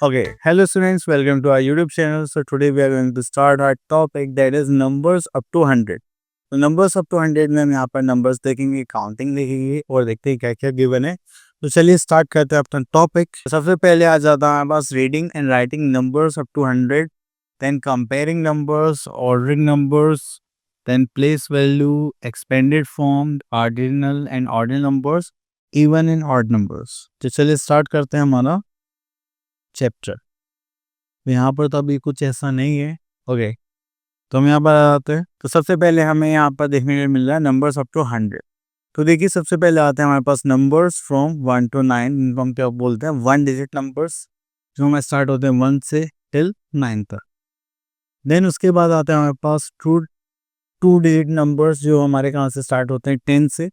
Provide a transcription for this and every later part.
Okay, hello students, welcome to our YouTube channel. So today we are going to start our topic that is numbers up to 100. तो numbers up to 100 में हम यहाँ पर numbers देखेंगे, counting देखेंगे और देखते हैं क्या क्या given है. तो चलिए start करते हैं अपना टॉपिक. सबसे पहले आ जाता है हमारे पास reading and writing numbers up to 100, then comparing numbers, ordering numbers, then place value, expanded form, ordinal and ordinal numbers, even and odd numbers. तो चलिए स्टार्ट करते हैं हमारा चैप्टर. यहाँ पर तो अभी कुछ ऐसा नहीं है. ओके, तो हम यहाँ पर आ जाते हैं. तो सबसे पहले हमें यहाँ पर देखने को मिल रहा है नंबर्स अप टू 100. तो देखिए सबसे पहले आते हैं हमारे पास नंबर्स फ्रॉम 1 to 9, इनको हम क्या बोलते हैं, 1 डिजिट नंबर्स, जो हमें स्टार्ट होते हैं 1 से टिल 9 तक. देन उसके बाद आते हैं हमारे पास टू डिजिट नंबर्स, जो हमारे कहाँ से स्टार्ट होते हैं, 10 से.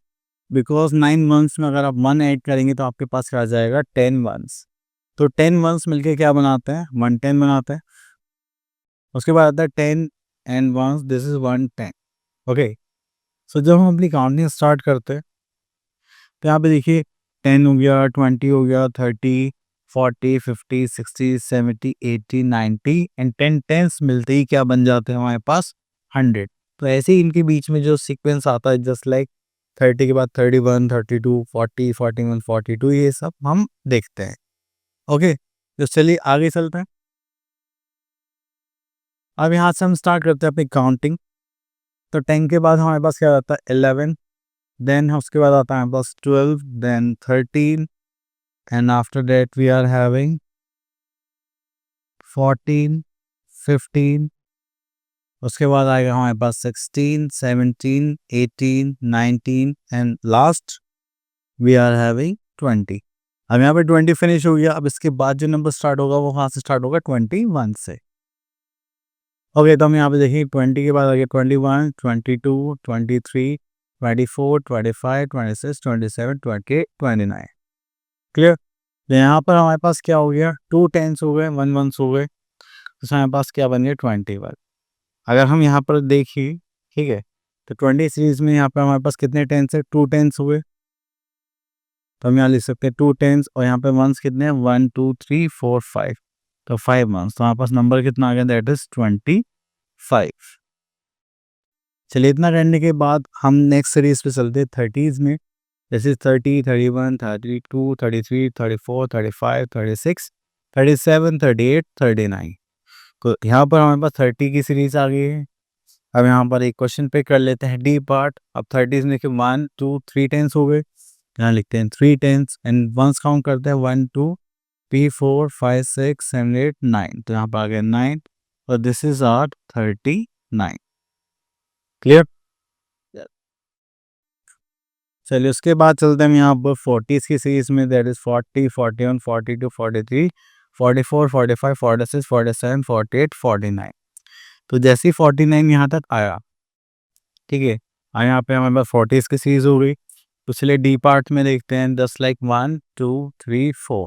बिकॉज 9 मंथ्स में अगर आप 1 ऐड करेंगे तो आपके पास क्या आ जाएगा, 10 मंथ्स. तो 10 मंथ्स मिलके क्या बनाते हैं, 110 बनाते हैं. उसके बाद आता है 10 and ones, this is 110. Okay, so जब हम अपनी काउंटिंग स्टार्ट करते हैं तो यहाँ पे देखिए 10 हो गया, 20 हो गया, 30, 40, 50, 60, 70, 80, 90 एंड 10 टेंस मिलते ही क्या बन जाते हैं हमारे पास, 100. तो ऐसे ही इनके बीच में जो सीक्वेंस आता है, जस्ट लाइक 30 के बाद 31, 32, 40, 41, 42, ये सब हम देखते हैं. ओके, तो चलिए आगे चलते हैं. अब यहाँ से हम स्टार्ट करते हैं अपनी काउंटिंग. तो 10 के बाद हमारे पास क्या आता है, 11, देन उसके बाद आता है हमारे पास 12, then 13 and after that we are having 14, 15. उसके बाद आएगा हमारे पास 16, 17, 18, 19 and last we are having 20. अब यहाँ पे 20 फिनिश हो गया. अब इसके बाद जो नंबर स्टार्ट होगा वो कहाँ से स्टार्ट होगा, 21 से. ओके, तो हम यहाँ पे देखिए 20 के बाद आ गया 21, 22, 23, 24, 25, 26, 27, 28, 29. क्लियर. तो यहाँ पर हमारे पास क्या हो गया, 2 टेंस हो गए, 1 वंस हो गए. तो हमारे पास क्या बन गया, 21. अगर हम यहाँ पर देखिए, ठीक है, तो 20 सीरीज में यहाँ पर हमारे पास कितने टेंस है, 2 टेंस हुए. तो हम यहाँ लिख सकते हैं 2 टेंस और यहाँ पे मंथ्स कितने हैं, 1 2 3 4 5. तो 5 मंथ्स. तो हमारे पास नंबर कितना आ गया, दैट इज 25. चलिए इतना करने के बाद हम नेक्स्ट सीरीज पे चलते हैं 30s में. जैसे 30, 31, 32, 33, 34, 35, 36, 37, 38, 39. तो यहाँ पर हमारे पास 30 की सीरीज आ गई है. अब यहाँ पर एक क्वेश्चन पे कर लेते हैं डी पार्ट. अब 30s में 1 2 3 टेंस हो गए. यहाँ लिखते हैं 3 टेंस एंड वंस काउंट करते हैं 1 2 3 4 5 6 7 8 9. तो यहाँ पर आ गया 9 और दिस इज आर 39. क्लियर. चलिए उसके बाद चलते हैं यहाँ पर 40s की सीरीज में, दैट इज 40, 41, 42, 43, 44, 45, 46, 47, 48, 49. तो जैसे ही 49 यहाँ तक आया, ठीक है, यहाँ पे हमारे पास 40s की सीरीज हो गई. तो चलिए डी पार्ट में देखते हैं, just like 1 2 3 4.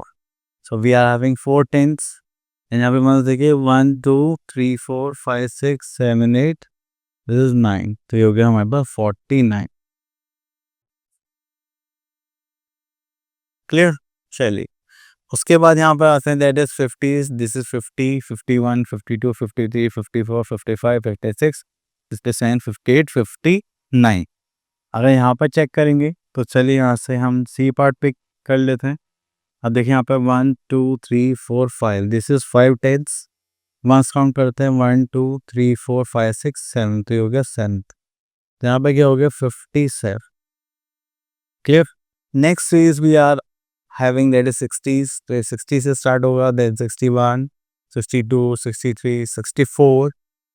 So we are having 4 tens and यहाँ पे मतलब देखिए 1 2 3 4 5 6 7 8, दिस इज 9. तो ये हो गया हमारे पास 49. क्लियर. चलिए उसके बाद यहाँ पर आते हैं, that is 50s, this is 50, 51, 52, 53, 54, 55, 56, 57, 58, 59. अगर यहाँ पर चेक करेंगे तो चलिए यहाँ से हम सी पार्ट पिक कर लेते हैं. अब देखिए यहाँ पर 1 2 3 4 5, दिस इज 5 टेंस. वंस काउंट करते हैं 1 2 3 4 5 6 7. तो ये हो गया 7. तो यहाँ पे क्या हो गया, 57. Clear. Next series we are having, that is 60s. तो 60 से स्टार्ट होगा, then 61, 62, 63, 64,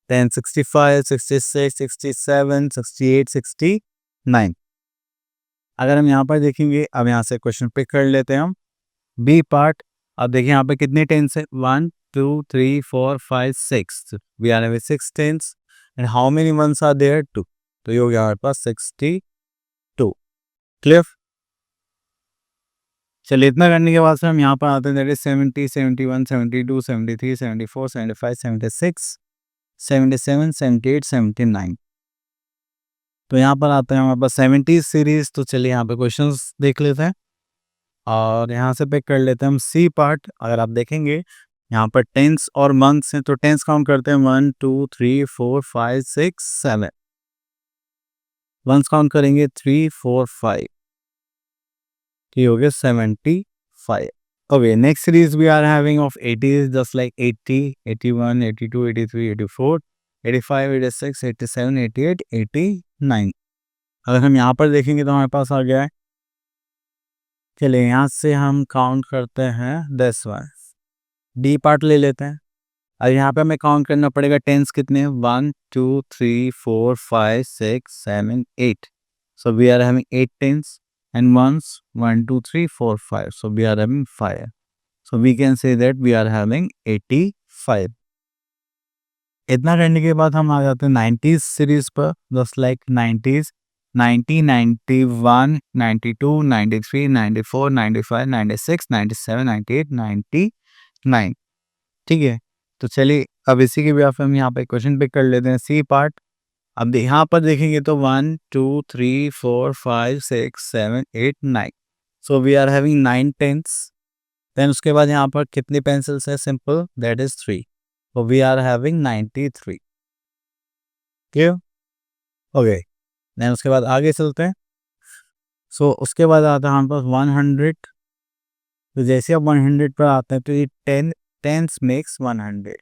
then 65, 66, 67, 68, 69. अगर हम यहाँ पर देखेंगे, अब यहाँ से क्वेश्चन पिक कर लेते हैं हम बी पार्ट. अब देखिए यहाँ पे कितने टेंस है, 1 2 3 4 5 6. We are having 6 tens and how many months are there, 2. तो ये हो गया हमारे पास 62. क्लियर. चलिए इतना करने के बाद से हम यहाँ पर आते हैं, दैट इज 70, 71, 72, 73, 74, 75, 76, 77, 78, 79. तो यहाँ पर आते हैं हमारे पास 70 सीरीज. तो चलिए यहाँ पे क्वेश्चंस देख लेते हैं और यहाँ से पिक कर लेते हैं हम सी पार्ट. अगर आप देखेंगे यहाँ पर टेंस और मंथ्स हैं, तो टेंस काउंट करते हैं 1 2 3 4 5 6 7। मंथ्स काउंट करेंगे 3 4 5, ये हो गया 75। Okay, next series we are having of 80s, just like 80, 81, 82, 83, 84, 85, 86, 87, 88, 89। अगर हम यहाँ पर देखेंगे तो हमारे पास आ गया है, चलिए यहाँ से हम काउंट करते हैं 10 बार। डी पार्ट ले लेते हैं। अब यहाँ पे हमें काउंट करना पड़ेगा टेंस कितने, 1 2 3 4 5 6 7 8। So we are having 8 tens and ones, 1 2 3 4 5. So we are having 5. So we can say that we are having 85। इतना करने के बाद हम आ जाते हैं 90s सीरीज पर, जस्ट लाइक 90s 90 91 92 93 94 95 96 97 98 99। ठीक है, तो चलिए अब इसी के भी हम यहाँ पे क्वेश्चन पिक कर लेते हैं, सी पार्ट। अब यहाँ पर देखेंगे तो 1 2 3 4 5 6 7 8 9। So we are having 9 tens. Then उसके बाद यहाँ पर कितनी पेंसिल्स है, सिंपल, दैट इज 3। तो we are having 93। Clear? Okay, then उसके बाद आगे चलते हैं। सो उसके बाद आता है हमारे पास 100। तो जैसे अब 100 पर आते हैं तो ये 10 टेंस मेक्स 100।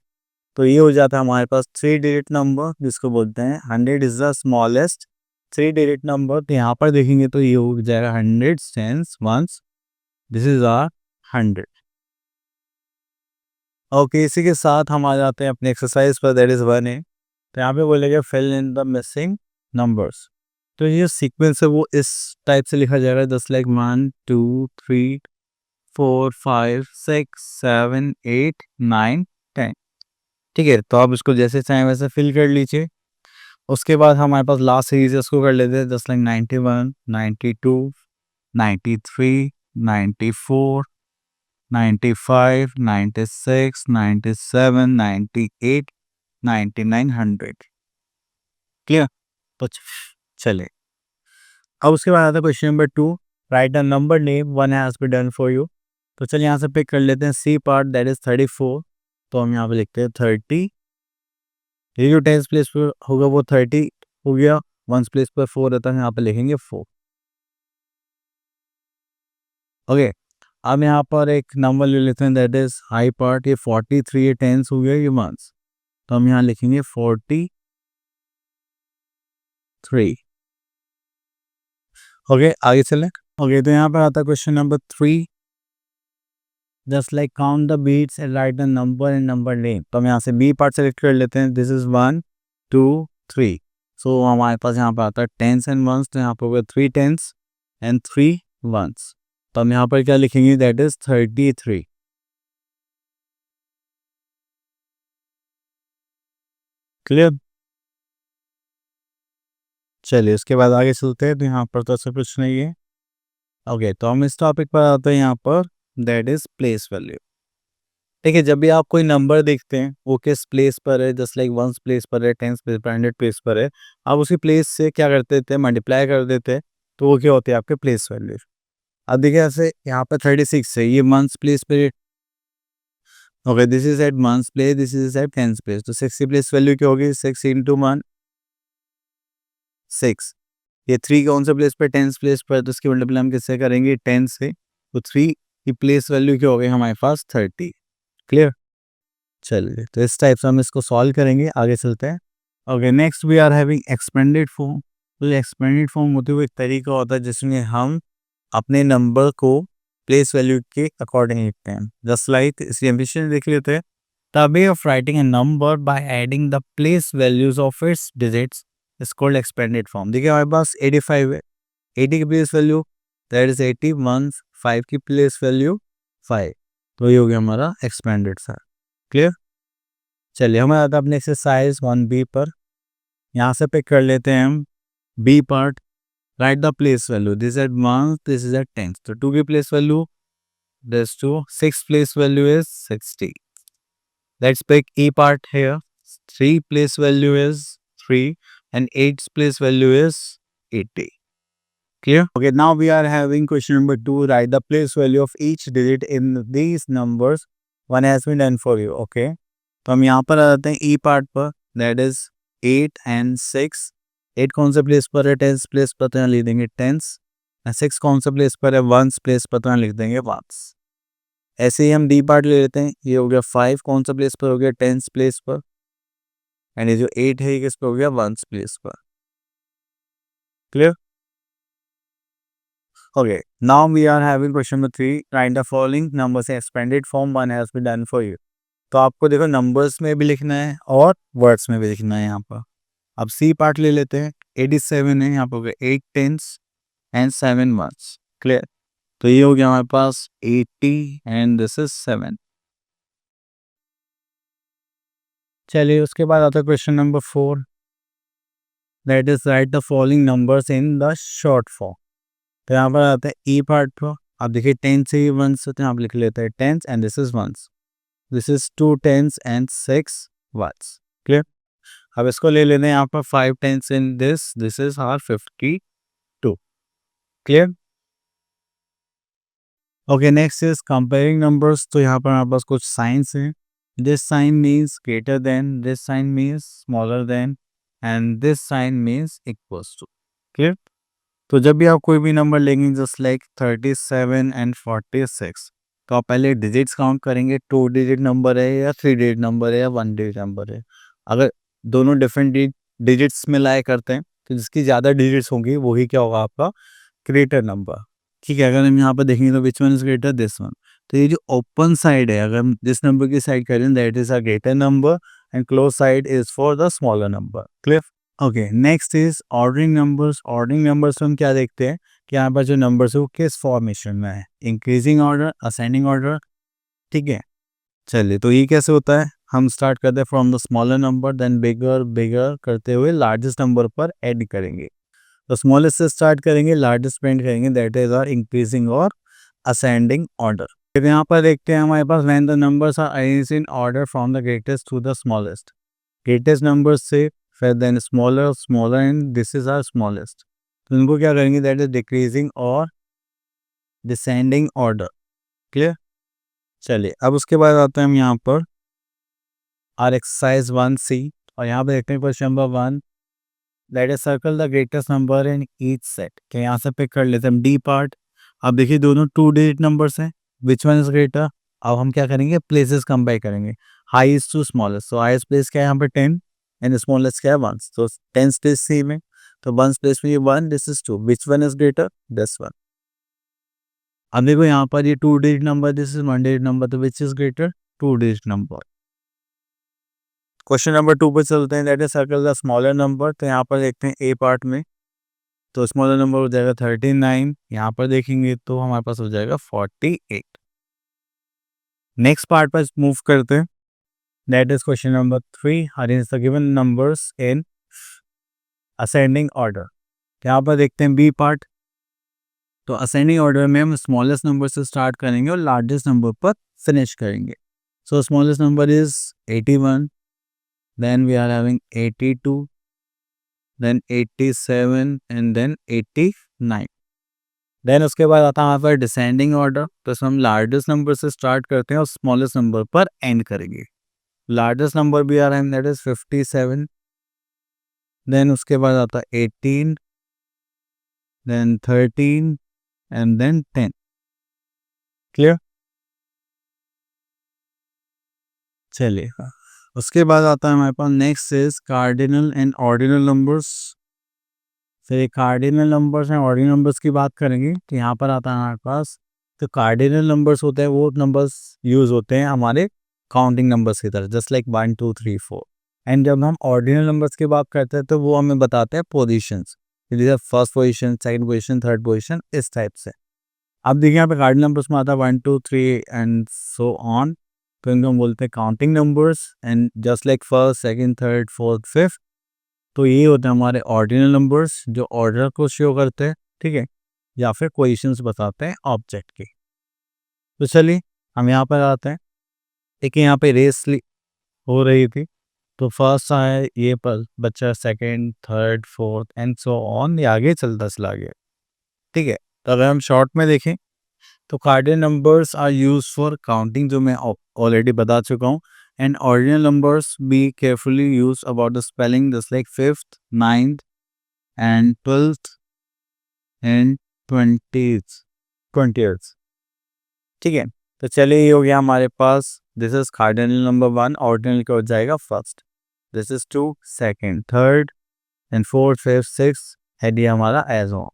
तो ये हो जाता है हमारे पास 3 डिजिट नंबर, जिसको बोलते हैं 100 is the smallest 3 digit number. तो यहाँ पर देखेंगे तो ये हो जाएगा 100 tens ones, this is our 100। Okay, इसी के साथ हम आ जाते हैं अपने एक्सरसाइज पर, दैट इज 1A। तो यहाँ पे बोलेगा fill in the missing numbers. तो ये सीक्वेंस है वो इस टाइप से लिखा जाएगा, जस्ट लाइक 1 2 3 4 5 6 7 8 9 10। ठीक है, तो आप इसको जैसे चाहें वैसे फिल कर लीजिए। उसके बाद हमारे पास लास्ट सीरीज है, उसको कर लेते हैं, जस्ट लाइक 91 92 93 94 95 96 97 98 99 100। क्लियर? तो चले, अब उसके बाद आता है question number 2, write a number name, one has been done for you. तो चलिए यहाँ से पिक कर लेते हैं सी पार्ट, दैट इज 34। तो हम यहाँ पे लिखते हैं 30। ये जो टेंस प्लेस पर होगा वो 30 हो गया, वंस प्लेस पर 4 रहता है, यहाँ पे लिखेंगे 4। ओके, अब यहाँ पर एक नंबर ले लेते हैं, दैट इज हाई पार्ट, ये 43, ये टेंस हो गया, ये मंथ्स। तो हम यहाँ लिखेंगे 43। ओके, आगे चलें। ओके, तो यहाँ पर आता है question number 3, just like count the beats and write the number and number name. तो हम यहाँ से बी पार्ट सेलेक्ट कर लेते हैं, दिस इज 1 2 3। सो हमारे पास यहाँ पर आता है टेंस एंड वंस। तो यहाँ पर होगा 3 टेंस एंड 3 वंस। तो हम यहाँ पर क्या लिखेंगे, दैट इज 33। क्लियर? चलिए उसके बाद आगे चलते हैं। तो यहाँ पर तो ऐसा कुछ नहीं है। ओके, तो हम इस टॉपिक पर आते हैं यहाँ पर, दैट इज प्लेस वैल्यू। ठीक है, जब भी आप कोई नंबर देखते हैं वो किस प्लेस पर है, जस्ट लाइक वंस प्लेस पर है, टेंस प्लेस पर, 100 प्लेस पर है, आप उसी प्लेस से क्या कर देते हैं, मल्टीप्लाई कर देते हैं, तो वो क्या होती है, आपके प्लेस वैल्यू। अब देखिए ऐसे यहाँ पर 36 है, ये मंथ्स प्लेस पे। Okay, this is at months place, this is at tens place. तो 6 की प्लेस वैल्यू क्या होगी, 6 इंटू 1 6। ये 3 कौन से प्लेस पर, टेंस प्लेस पर, तो इसकी मल्टीप्लाई हम किससे करेंगे, 10 से। तो 3 की प्लेस वैल्यू क्या हो गई हमारे पास, 30। क्लियर? चलिए, तो इस टाइप से हम इसको सॉल्व करेंगे, आगे चलते हैं। Okay, next we are having expanded form. तो एक्सपेंडेड फॉर्म होते हुए एक तरीका होता है जिसमें हम अपने नंबर को प्लेस वैल्यू के अकॉर्डिंग लिखते हैं, जस्ट लाइक इस एम्बिशन देख लेते हैं। The way of writing a number by adding the place values of its digits is called expanded form. देखिए हमारे पास 85 है, 80 की प्लेस वैल्यू दैट इज 80, 5 की प्लेस वैल्यू 5। तो ये हो गया हमारा एक्सपेंडेड सा। क्लियर? चलिए हमें आता है अपने एक्सरसाइज 1B पर, यहाँ से पिक कर लेते हैं हम B part, write the place value, this at month, this is at tens. तो 2 की place value this 2, 6 place value is 60। Let's pick E part here, 3 place value is 3 and 8 place value is 80. Clear? Okay, now we are having question number 2, write the place value of each digit in these numbers 1 has been done for you, okay. तो हम यहाँ पर आ जाते हैं E part पर, that is 8 and 6। 8 कौन से प्लेस पर है, टेंस प्लेस पर, तो यहाँ लिख देंगे टेंस। 6 कौन सा प्लेस पर है, वंस प्लेस पर, तो यहाँ लिख देंगे वंस। ऐसे ही हम डी पार्ट ले लेते हैं, ये हो गया 5 कौन सा प्लेस पर हो गया, टेंस प्लेस पर। एंड ये जो 8 है ये किस पर हो गया, वंस प्लेस पर। Clear? Okay, now we are having question number 3. Write the following numbers in expanded form. One has been done for you. तो आपको देखो नंबर्स में भी लिखना है और वर्ड्स में भी लिखना है यहाँ पर। अब सी पार्ट ले लेते हैं। 87 है, यहाँ पर हो गया 8 टेंस एंड 7 वंस। क्लियर? तो ये हो गया हमारे पास 80 एंड दिस इज 7। चलिए उसके बाद आता है question number 4, that is right the following numbers in the short form. तो यहाँ पर आता है ई पार्ट पर। आप देखिए 10 से ही वंस होते हैं, आप लिख लेते हैं tens and this is ones. This is 2 tens and 6 ones. Clear? अब इसको ले लेते हैं यहाँ पर 5 tens in this is our 52। Clear? Okay, next is comparing numbers. तो यहाँ पर हमारे पास कुछ साइंस हैं। This sign means greater than, this sign means smaller than and this sign means equals to. Clear? तो जब भी आप कोई भी नंबर लेंगे जस्ट लाइक 37 एंड 46, तो आप पहले डिजिट्स काउंट करेंगे, 2 डिजिट नंबर है या 3 डिजिट नंबर है या 1 डिजिट नंबर है। अगर दोनों डिफरेंट डिजिट्स में लाया करते हैं तो जिसकी ज़्यादा डिजिट्स होंगी वही क्या होगा, आपका ग्रेटर नंबर। ठीक है, अगर हम यहाँ पर देखेंगे तो विच one is greater, this one. तो ये जो ओपन साइड है, अगर हम जिस नंबर की साइड करें that is a greater number and close side is for the smaller number. Clear? Okay, next is ordering numbers. Ordering numbers में हम क्या देखते हैं कि यहाँ पर जो नंबर्स है वो किस फॉर्मेशन में है, इंक्रीजिंग ऑर्डर, असेंडिंग ऑर्डर। ठीक है, चलिए तो ये कैसे होता है, हम स्टार्ट करते हैं from the smaller number, then bigger bigger करते हुए लार्जेस्ट नंबर पर ऐड करेंगे। तो स्मॉलेस्ट से स्टार्ट करेंगे, लार्जेस्ट पे एंड करेंगे, दैट इज आर इंक्रीजिंग और असेंडिंग ऑर्डर। फिर यहाँ पर देखते हैं हमारे पास when the numbers are arranged in order from the greatest to the smallest. Greatest number से फिर then smaller, smaller and this is our smallest. तो इनको क्या करेंगे, दैट इज डिक्रीजिंग और डिसेंडिंग ऑर्डर। क्लियर? चलिए अब उसके बाद आते हैं हम यहाँ पर आर एक्सरसाइज 1C और यहाँ पर देखते हैं question number 1, that is circle the greatest number in each set. क्या यहाँ से पिक कर लेते हैं हम डी पार्ट। अब देखिए दोनों 2 डिजिट नंबर्स हैं, विच वन इज ग्रेटर। अब हम क्या करेंगे, प्लेसेस कंपेयर करेंगे, highest to smallest. So highest place क्या है यहाँ पे 10 एंड स्मॉलेस्ट क्या है 1। तो 10 प्लेस सी में, तो 1 प्लेस में ये 1, this is 2, which one is greater, this one. अब देखो यहाँ पर ये 2 digit number, this is 1 digit number, तो which is greater, 2 digit number. Question number 2 पर चलते हैं, that is circle the smaller number. तो यहाँ पर देखते हैं ए पार्ट में, तो स्मॉलर नंबर हो जाएगा 39, यहाँ पर देखेंगे तो हमारे पास हो जाएगा 48। नेक्स्ट पार्ट पर मूव करते हैं, that is question number 3, arrange the given numbers in ascending order. यहाँ पर देखते हैं बी पार्ट। तो असेंडिंग ऑर्डर में हम स्मॉलेस्ट नंबर से स्टार्ट करेंगे और लार्जेस्ट नंबर पर फिनिश करेंगे। So smallest number is 81, then we are having 82, then 87 and then 89। Then उसके बाद आता है हमारे पास डिसेंडिंग ऑर्डर। तो इसमें हम लार्जेस्ट नंबर से स्टार्ट करते हैं और स्मॉलेस्ट नंबर पर एंड करेंगे। लार्जेस्ट नंबर भी आ रहा है, दैट इज 57, देन उसके बाद आता है 18, देन 13 एंड देन 10। क्लियर? चलिए उसके बाद आता है हमारे पास next is cardinal and ordinal numbers. फिर cardinal numbers and ordinal numbers की बात करेंगे तो यहाँ पर आता है हमारे पास, तो कार्डिनल नंबर्स होते हैं वो नंबर्स यूज होते हैं हमारे काउंटिंग नंबर्स की तरह, जस्ट लाइक 1 2 3 4। एंड जब हम ऑर्डिनल नंबर्स की बात करते हैं तो वो हमें बताते हैं पोजीशंस, जैसे first position, second position, third position, इस टाइप से। अब देखिए यहाँ पे कार्डिनल नंबर्स में आता है 1 2 3 एंड सो ऑन। तो इनको हम बोलते हैं counting numbers and just like first, second, third, fourth, fifth. तो ये होते हैं हमारे ऑर्डिनल नंबर्स जो ऑर्डर को शो करते हैं, ठीक है, या फिर क्वेश्चंस बताते हैं ऑब्जेक्ट की। तो चलिए हम यहाँ पर आते हैं। देखिए यहाँ पे रेस हो रही थी, तो फर्स्ट आया ये पर बच्चा, second, third, fourth and so on, ये आगे चलता चला गया। ठीक है, तो अगर हम शॉर्ट में देखें तो cardinal numbers are use for counting, जो मैं ऑलरेडी बता चुका हूँ. And ordinal numbers be carefully use about the spelling just like 5th, 9th and 12th and 20th. ठीक है, तो चलिए ये हो गया हमारे पास. This is cardinal number 1. Ordinal क्या हो जाएगा? First. This is 2, second, third and fourth, fifth, sixth. Head ये हमारा एज हो.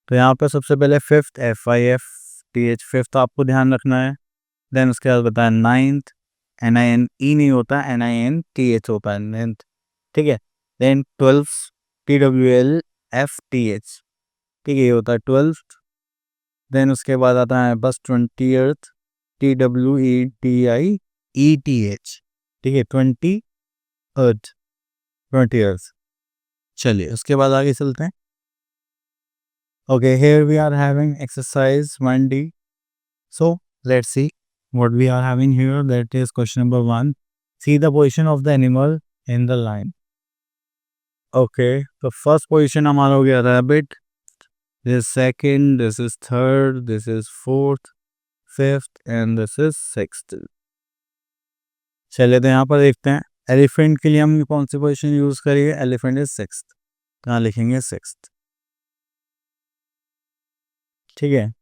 तो यहाँ पे सबसे पहले फिफ्थ, FIFTH, फिफ्थ आपको ध्यान रखना है. देन उसके बाद बताया नाइन्थ, NINE नहीं होता, NINTH होता है, नाइन्थ. ठीक है. Then twelfth, TWLFTH. ठीक है, ये होता है ट्वेल्थ. देन उसके बाद आता है बस 20th, TWETIETH. ठीक है, 20th. चलिए उसके बाद आगे चलते हैं. Okay, here we are having exercise 1D. So let's see what we are having here. That is question number 1. See the position of the animal in the line. Okay, so first position हमारा हो गया rabbit. This is second, this is third, this is fourth, fifth and this is sixth. चलिए तो यहाँ पर देखते हैं elephant के लिए हम कौन सी पोजीशन यूज करेंगे. Elephant is sixth. कहाँ लिखेंगे? सिक्स्थ. ठीक है.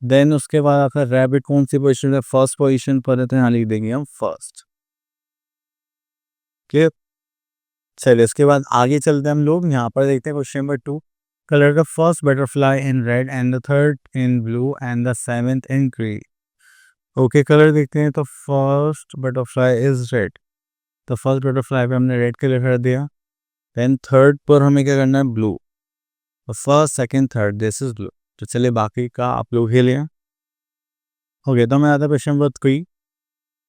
देन उसके बाद आता है रैबिट. कौन सी पोजीशन है? फर्स्ट पोजीशन पर है, तो यहाँ लिख देंगे हम फर्स्ट. क्लियर. चलिए इसके बाद आगे चलते हैं हम लोग. यहाँ पर देखते हैं question number 2. Colour the first butterfly in red and the third in blue and the seventh in green. Okay, colour देखते हैं. तो फर्स्ट बटरफ्लाई इज रेड. तो फर्स्ट बटरफ्लाई पे हमने रेड कलर कर दिया. देन थर्ड पर हमें क्या करना है? ब्लू. तो first, second, third, this is blue. तो चलिए बाकी का आप लोग ही लिया. ओके, तो मैं आता है question number 3.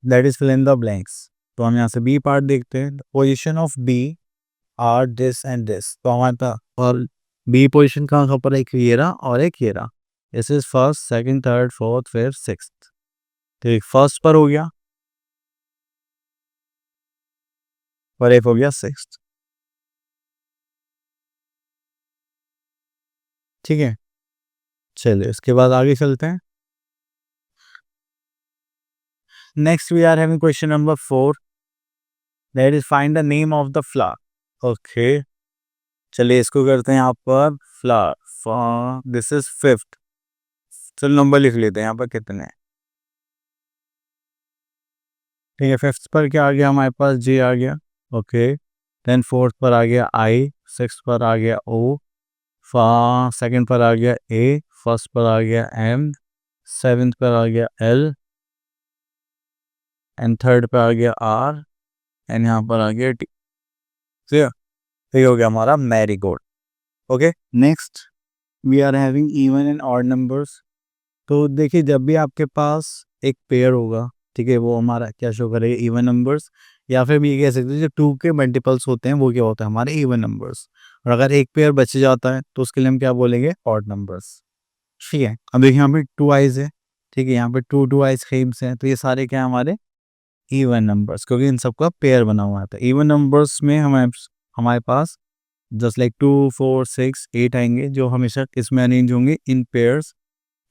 That is fill in the blanks. तो हम यहाँ से बी पार्ट देखते हैं. Position of B are this and this. तो हमारे पास और बी पोजिशन कहाँ पर? एक ये रहा और एक ये रहा. This is first, second, third, fourth, fifth, sixth. तो एक फर्स्ट पर हो गया और एक हो गया सिक्स्थ. ठीक है. चलिए इसके बाद आगे चलते हैं. Next we are having question number 4. That is find the name of the flower. ओके, चलिए इसको करते हैं यहाँ पर फ्लावर. This is fifth. चलो नंबर लिख लेते हैं यहाँ पर कितने हैं. ठीक है, फिफ्थ पर क्या आ गया हमारे पास? J आ गया. ओके. देन फोर्थ पर आ गया I. सिक्स पर आ गया O. सेकंड पर आ गया A. फर्स्ट पर आ गया M. सेवेंथ पर आ गया L. एंड थर्ड पर आ गया R. एंड यहाँ पर आ गया T. तो ये हो गया हमारा marigold. Okay. Next we are having even and odd numbers. तो देखिए जब भी आपके पास एक पेयर होगा, ठीक है, वो हमारा क्या शो करेगा? Even numbers. या फिर भी ये कह सकते हैं जो 2 के मल्टीपल्स होते हैं वो क्या होता है? हमारे इवन नंबर्स. और अगर एक पेयर बच जाता है तो उसके लिए हम क्या बोलेंगे? Odd numbers. ठीक है. अब देखिए यहाँ पे 2 आइज है. ठीक है, यहाँ पे 2 आइज खेम्स हैं. तो ये सारे क्या हमारे इवन नंबर्स, क्योंकि इन सबका पेयर बना हुआ था. इवन नंबर्स में हमारे पास जस्ट लाइक 2, 4, 6, 8 आएंगे जो हमेशा इसमें अरेंज होंगे इन पेयर्स.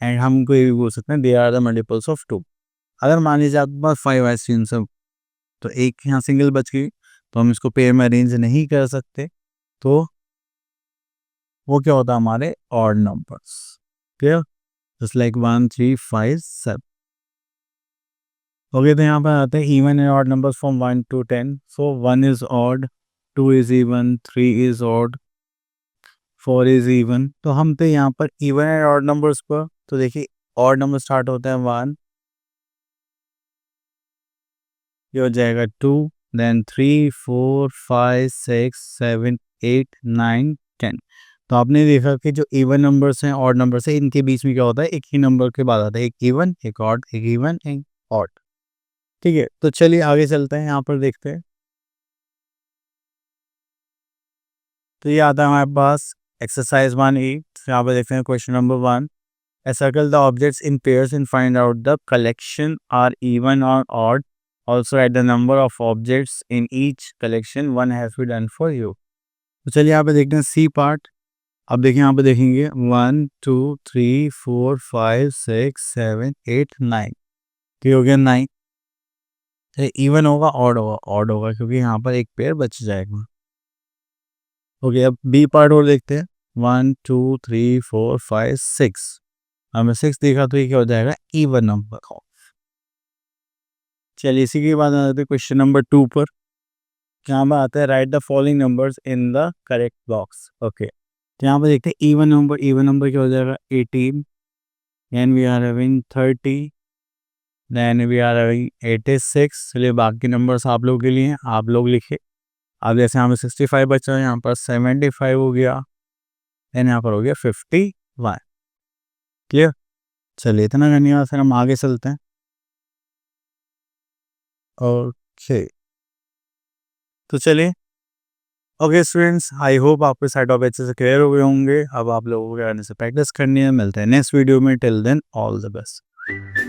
एंड हम को ये भी बोल सकते हैं they are the multiples of 2. अगर मान लीजिए आपके पास 5 आइस इन सब, तो एक यहाँ सिंगल बच गई, तो हम इसको पेयर में अरेंज नहीं कर सकते. तो वो क्या होता है? हमारे odd numbers. Clear. Just like 1, 3, 5, 7. Okay, तो यहाँ पर आते हैं even and odd numbers from 1 to 10. So 1 is odd, 2 is even, 3 is odd, 4 is even. तो हम थे यहाँ पर इवन एंड ऑड नंबर्स पर. तो देखिए ऑड नंबर स्टार्ट होता है 1, ये हो जाएगा 2, देन 3, 4, 5, 6, 7, 8, 9, 10. तो आपने देखा कि जो इवन नंबर्स हैं, ऑड नंबर्स हैं, इनके बीच में क्या होता है? एक ही नंबर के बाद आता है एक इवन, एक ऑड, एक इवन, एक ऑड. ठीक है, तो चलिए आगे चलते हैं. यहाँ पर देखते हैं. तो ये आता है हमारे पास एक्सरसाइज 1E. यहाँ पर देखते हैं question number 1. Circle the objects in pairs and find out the collection are even or odd. Also write the number of objects in each collection. One has been done for you. तो चलिए यहाँ पे देखते हैं C part. अब देखिए यहाँ पे देखेंगे 1, 2, 3, 4, 5, 6, 7, 8, 9. तो हो गया 9. इवन होगा ऑड होगा क्योंकि यहाँ पर एक पेयर बच जाएगा। ओके, अब बी पार्ट और देखते हैं। 1 2 3 4 5 6, हमें 6 दिखा तो ये क्या हो जाएगा, इवन नंबर। चलिए इसी के बाद आ जाते हैं क्वेश्चन नंबर 2 पर। यहाँ पर आता है right the following numbers in the correct box. Okay, तो यहाँ पर देखते हैं इवन नंबर क्या हो जाएगा, 18, then we are having 30, then we are having 86। चलिए बाकी नंबर्स आप लोगों के लिए हैं, आप लोग लिखे। अब जैसे यहाँ पर 65 बचा है, यहाँ पर 75 हो गया, देन यहाँ पर हो गया 51। क्लियर। चलिए इतना धन्यवाद सर, हम आगे चलते हैं। ओके, तो चलिए। ओके स्टूडेंट्स, आई होप आपके सारे टॉपिक अच्छे से क्लियर हो गए होंगे। अब आप लोगों को आने से प्रैक्टिस करनी है। मिलते हैं नेक्स्ट वीडियो में। Till then all the best.